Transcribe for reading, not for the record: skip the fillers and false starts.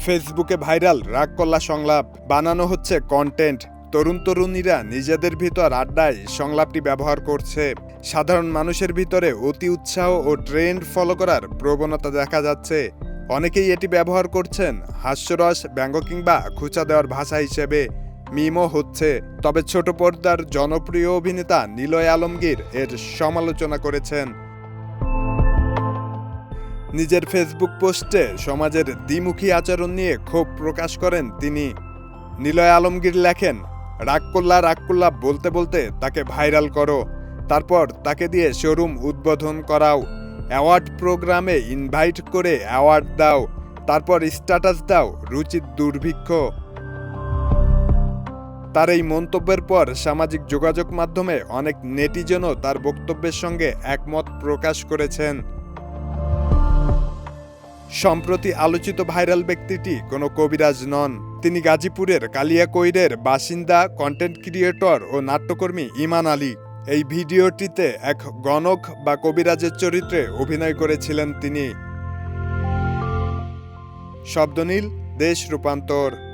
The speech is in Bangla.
ফেসবুকে ভাইরাল রাগকল্লা সংলাপ বানানো হচ্ছে কন্টেন্ট। তরুণীরা নিজেদের ভিতর আড্ডায় সংলাপটি ব্যবহার করছে। সাধারণ মানুষের ভিতরে অতি উৎসাহ ও ট্রেন্ড ফলো করার প্রবণতা দেখা যাচ্ছে। অনেকেই এটি ব্যবহার করছেন হাস্যরস, ব্যঙ্গ কিংবা খুঁচা দেওয়ার ভাষা হিসেবে। মিমও হচ্ছে। তবে ছোট পর্দার জনপ্রিয় অভিনেতা নিলয় আলমগীর এর সমালোচনা করেছেন। নিজের ফেসবুক পোস্টে সমাজের দ্বিমুখী আচরণ নিয়ে ক্ষোভ প্রকাশ করেন তিনি। নিলয় আলমগীর লেখেন, রাগকল্লা বলতে বলতে তাকে ভাইরাল করো, তারপর তাকে দিয়ে শোরুম উদ্বোধন করাও, অ্যাওয়ার্ড প্রোগ্রামে ইনভাইট করে অ্যাওয়ার্ড দাও, তারপর স্ট্যাটাস দাও রুচির দুর্ভিক্ষ। তার এই মন্তব্যের পর সামাজিক যোগাযোগ মাধ্যমে অনেক নেটিজনও তার বক্তব্যের সঙ্গে একমত প্রকাশ করেছেন। সম্প্রতি আলোচিত ভাইরাল ব্যক্তিটি কোনো কবিরাজ নন। তিনি গাজীপুরের কালিয়াকৈরের বাসিন্দা, কন্টেন্ট ক্রিয়েটর ও নাট্যকর্মী ইমান আলী। এই ভিডিওটিতে এক গণক বা কবিরাজের চরিত্রে অভিনয় করেছিলেন তিনি। শব্দনীল, দেশ রূপান্তর।